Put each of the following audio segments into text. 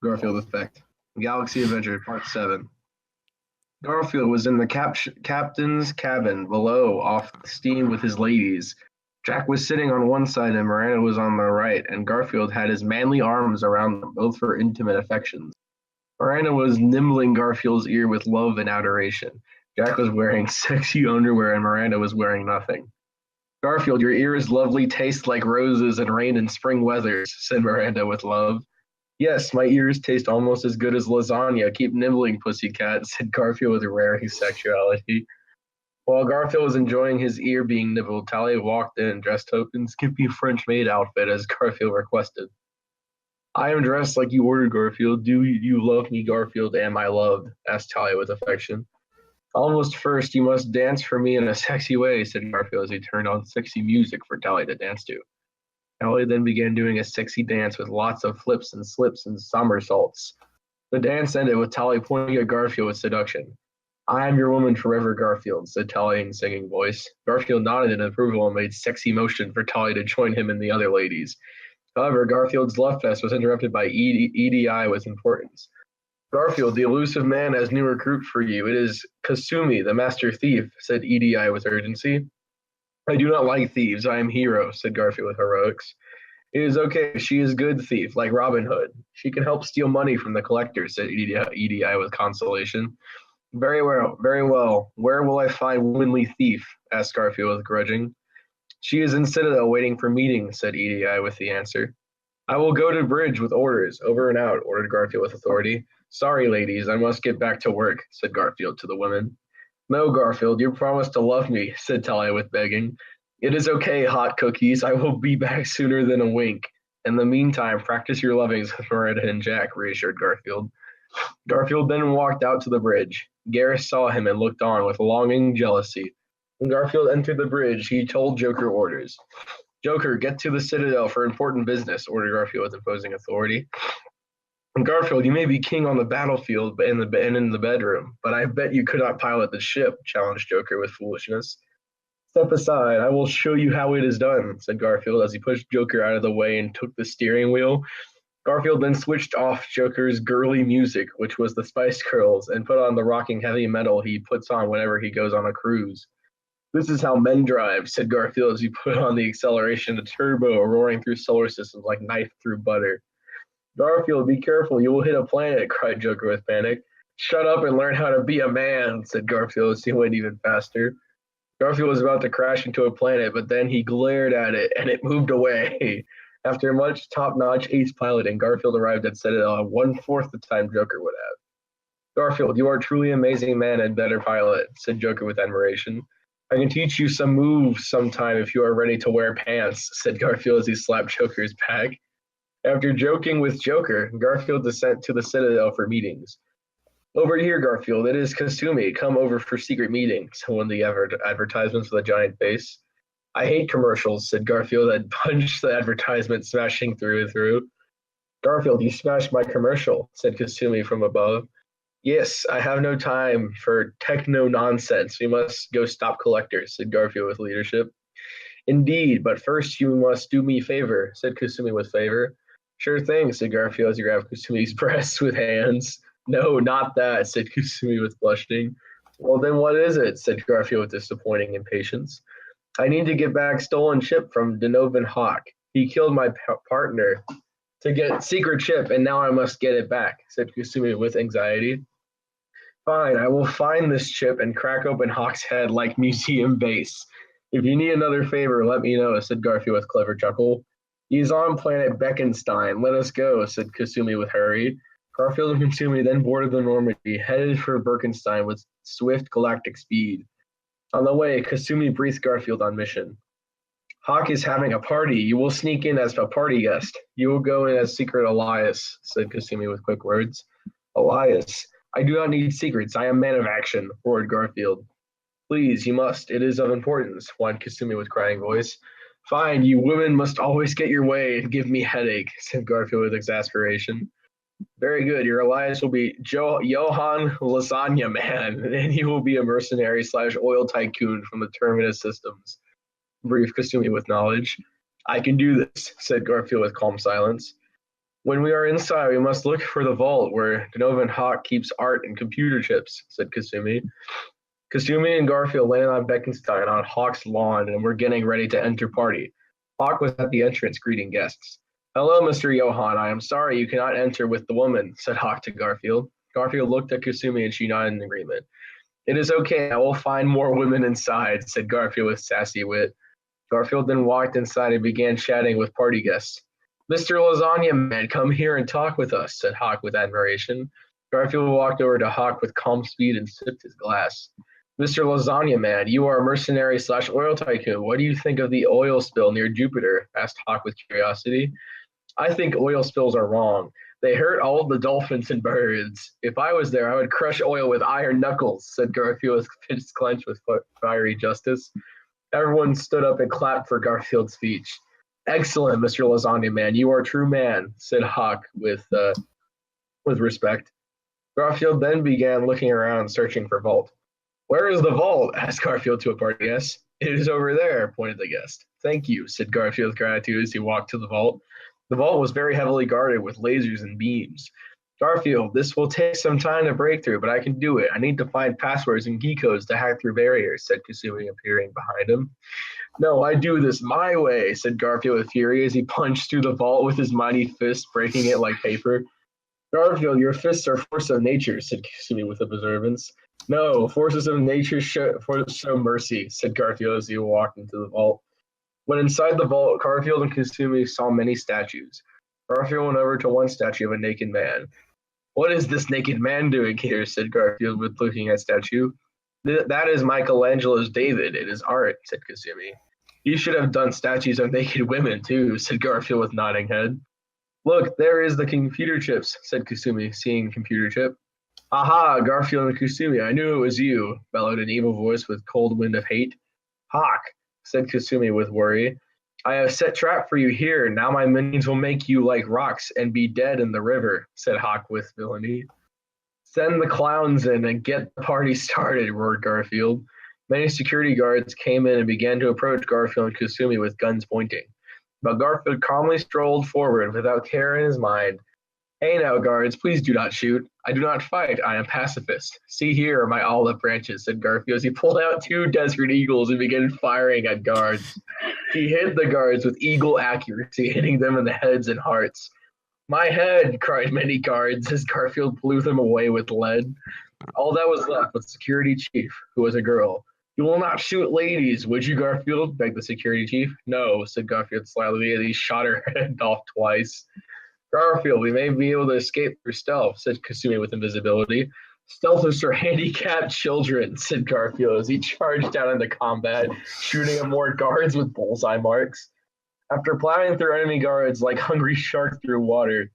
Garfield Effect. Galaxy Adventure, Part 7. Garfield was in the captain's cabin below, off steam with his ladies. Jack was sitting on one side and Miranda was on the right, and Garfield had his manly arms around them, both for intimate affections. Miranda was nimbling Garfield's ear with love and adoration. Jack was wearing sexy underwear and Miranda was wearing nothing. Garfield, your ears lovely taste like roses and rain in spring weathers, said Miranda with love. Yes, my ears taste almost as good as lasagna. Keep nibbling, pussycat, said Garfield with rare sexuality. While Garfield was enjoying his ear being nibbled, Talia walked in, dressed up in skimpy French maid outfit as Garfield requested. I am dressed like you ordered, Garfield. Do you love me, Garfield? Am I loved? Asked Talia with affection. Almost first, you must dance for me in a sexy way, said Garfield as he turned on sexy music for Talia to dance to. Talia then began doing a sexy dance with lots of flips and slips and somersaults. The dance ended with Talia pointing at Garfield with seduction. I am your woman forever, Garfield, said Talia in singing voice. Garfield nodded in approval and made sexy motion for Talia to join him and the other ladies. However, Garfield's love fest was interrupted by EDI with importance. Garfield, the elusive man, has new recruit for you. It is Kasumi, the master thief, said EDI with urgency. I do not like thieves. I am hero, said Garfield with heroics. It is okay. She is good thief, like Robin Hood. She can help steal money from the collectors, said EDI with consolation. Very well, very well. Where will I find womanly thief? Asked Garfield with grudging. She is in Citadel waiting for meeting, said EDI with the answer. I will go to bridge with orders. Over and out, ordered Garfield with authority. Sorry, ladies, I must get back to work, said Garfield to the women. No, Garfield, you promised to love me, said Talia with begging. It is okay, hot cookies. I will be back sooner than a wink. In the meantime, practice your lovings with Miranda and Jack, reassured Garfield. Garfield then walked out to the bridge. Garrus saw him and looked on with longing jealousy. When Garfield entered the bridge, he told Joker orders. Joker, get to the Citadel for important business, ordered Garfield with imposing authority. Garfield, you may be king on the battlefield and in the bedroom, but I bet you could not pilot the ship, challenged Joker with foolishness. Step aside, I will show you how it is done, said Garfield as he pushed Joker out of the way and took the steering wheel. Garfield then switched off Joker's girly music, which was the Spice Girls, and put on the rocking heavy metal he puts on whenever he goes on a cruise. This is how men drive, said Garfield as he put on the acceleration to turbo, roaring through solar systems like knife through butter. Garfield, be careful, you will hit a planet, cried Joker with panic. Shut up and learn how to be a man, said Garfield as he went even faster. Garfield was about to crash into a planet, but then he glared at it, and it moved away. After much top-notch ace piloting, Garfield arrived at Citadel at one-fourth the time Joker would have. Garfield, you are a truly amazing man and better pilot, said Joker with admiration. I can teach you some moves sometime if you are ready to wear pants, said Garfield as he slapped Joker's back. After joking with Joker, Garfield descended to the Citadel for meetings. Over here, Garfield, it is Kasumi. Come over for secret meetings, one of the advertisements with a giant face. I hate commercials, said Garfield and punched the advertisement, smashing through and through. Garfield, you smashed my commercial, said Kasumi from above. Yes, I have no time for techno nonsense. We must go stop collectors, said Garfield with leadership. Indeed, but first you must do me a favor, said Kasumi with favor. Sure thing, said Garfield as he grabbed Kusumi's breasts with hands. No, not that, said Kasumi with blushing. Well, then what is it, said Garfield with disappointing impatience. I need to get back stolen chip from Denovan Hawk. He killed my partner to get secret chip, and now I must get it back, said Kasumi with anxiety. Fine, I will find this chip and crack open Hawk's head like museum base. If you need another favor, let me know, said Garfield with clever chuckle. He's on planet Beckenstein. Let us go, said Kasumi with hurry. Garfield and Kasumi then boarded the Normandy, headed for Birkenstein with swift galactic speed. On the way, Kasumi briefed Garfield on mission. Hawk is having a party. You will sneak in as a party guest. You will go in as secret Elias, said Kasumi with quick words. Elias, I do not need secrets. I am man of action, roared Garfield. Please, you must. It is of importance, whined Kasumi with crying voice. Fine, you women must always get your way and give me headache, said Garfield with exasperation. Very good. Your alliance will be Johann Lasagna Man, and he will be a mercenary / oil tycoon from the Terminus systems. Briefed Kasumi with knowledge. I can do this, said Garfield with calm silence. When we are inside, we must look for the vault where Donovan Hawk keeps art and computer chips, said Kasumi. Kasumi and Garfield landed on Beckenstein on Hawk's lawn and were getting ready to enter party. Hawk was at the entrance greeting guests. Hello, Mr. Johann. I am sorry you cannot enter with the woman, said Hawk to Garfield. Garfield looked at Kasumi and she nodded in agreement. It is okay. I will find more women inside, said Garfield with sassy wit. Garfield then walked inside and began chatting with party guests. Mr. Lasagna Man, come here and talk with us, said Hawk with admiration. Garfield walked over to Hawk with calm speed and sipped his glass. Mr. Lasagna Man, you are a mercenary slash oil tycoon. What do you think of the oil spill near Jupiter? Asked Hawk with curiosity. I think oil spills are wrong. They hurt all the dolphins and birds. If I was there, I would crush oil with iron knuckles, said Garfield with fists clenched with fiery justice. Everyone stood up and clapped for Garfield's speech. Excellent, Mr. Lasagna Man. You are a true man, said Hawk with respect. Garfield then began looking around, searching for vault. Where is the vault? Asked Garfield to a party guest. It is over there, pointed the guest. Thank you, said Garfield with gratitude as he walked to the vault. The vault was very heavily guarded with lasers and beams. Garfield, this will take some time to break through, but I can do it. I need to find passwords and key codes to hack through barriers, said Kasumi, appearing behind him. No, I do this my way, said Garfield with fury as he punched through the vault with his mighty fist, breaking it like paper. Garfield, your fists are force of nature, said Kasumi with observance. No, forces of nature show mercy, said Garfield as he walked into the vault. When inside the vault, Garfield and Kasumi saw many statues. Garfield went over to one statue of a naked man. What is this naked man doing here? Said Garfield with looking at statue. That is Michelangelo's David. It is art, said Kasumi. You should have done statues of naked women too, said Garfield with nodding head. Look, there is the computer chips, said Kasumi, seeing computer chip. Aha, Garfield and Kasumi, I knew it was you, bellowed an evil voice with cold wind of hate. Hawk, said Kasumi with worry. I have set trap for you here. Now my minions will make you like rocks and be dead in the river, said Hawk with villainy. Send the clowns in and get the party started, roared Garfield. Many security guards came in and began to approach Garfield and Kasumi with guns pointing. But Garfield calmly strolled forward without care in his mind. Hey now, guards, please do not shoot. I do not fight. I am pacifist. See here are my olive branches, said Garfield as he pulled out 2 desert eagles and began firing at guards. He hit the guards with eagle accuracy, hitting them in the heads and hearts. My head, cried many guards as Garfield blew them away with lead. All that was left was the security chief, who was a girl. You will not shoot ladies, would you, Garfield? Begged the security chief. No, said Garfield slyly as he shot her head off twice. Garfield, we may be able to escape through stealth, said Kasumi with invisibility. Stealth is for handicapped children, said Garfield as he charged out into combat, shooting at more guards with bullseye marks. After plowing through enemy guards like hungry sharks through water,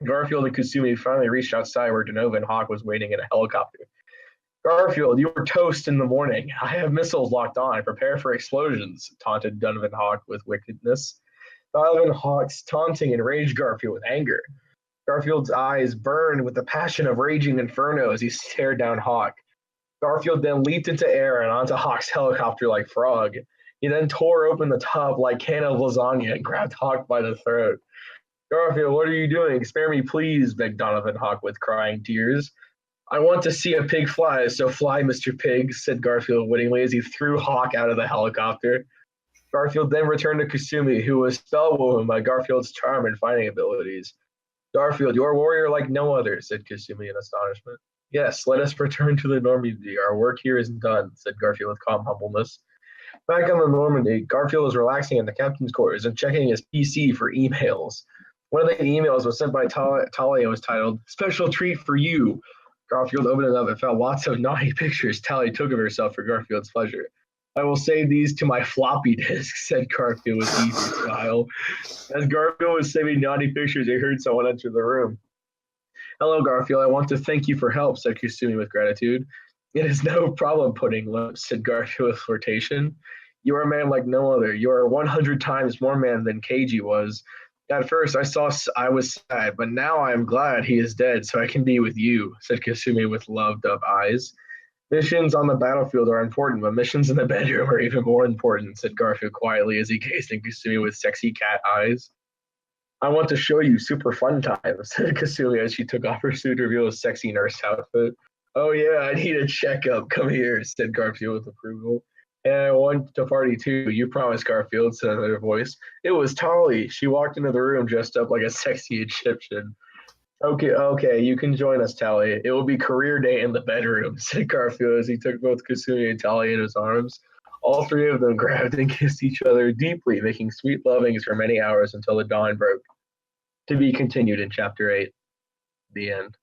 Garfield and Kasumi finally reached outside where Donovan Hawk was waiting in a helicopter. Garfield, you are toast in the morning. I have missiles locked on. Prepare for explosions, taunted Donovan Hawk with wickedness. Donovan Hawk's taunting enraged Garfield with anger. Garfield's eyes burned with the passion of raging inferno as he stared down Hawk. Garfield then leaped into air and onto Hawk's helicopter like frog. He then tore open the top like can of lasagna and grabbed Hawk by the throat. Garfield, what are you doing? Spare me, please, begged Donovan Hawk with crying tears. I want to see a pig fly, so fly, Mr. Pig, said Garfield wittingly as he threw Hawk out of the helicopter. Garfield then returned to Kasumi, who was spellwoven by Garfield's charm and fighting abilities. Garfield, you are a warrior like no other, said Kasumi in astonishment. Yes, let us return to the Normandy. Our work here is done, said Garfield with calm humbleness. Back on the Normandy, Garfield was relaxing in the captain's quarters and checking his PC for emails. One of the emails was sent by Talia and was titled, Special Treat for You. Garfield opened it up and found lots of naughty pictures Talia took of herself for Garfield's pleasure. I will save these to my floppy disk, said Garfield with easy smile. As Garfield was saving naughty pictures, he heard someone enter the room. Hello, Garfield. I want to thank you for help, said Kasumi with gratitude. It is no problem, Pudding Lips, said Garfield with flirtation. You are a man like no other. You are 100 times more man than Keiji was. At first, I was sad, but now I am glad he is dead, so I can be with you, said Kasumi with loved-up eyes. Missions on the battlefield are important, but missions in the bedroom are even more important, said Garfield quietly as he gazed at Kasumi with sexy cat eyes. I want to show you super fun time, said Kasumi as she took off her suit to reveal a sexy nurse outfit. Oh yeah, I need a checkup. Come here, said Garfield with approval. And I want to party too. You promised, Garfield, said another voice. It was Tolly. She walked into the room dressed up like a sexy Egyptian. Okay, you can join us, Tally. It will be career day in the bedroom, said Garfield as he took both Kasumi and Tally in his arms. All three of them grabbed and kissed each other deeply, making sweet lovings for many hours until the dawn broke. To be continued in Chapter 8. The end.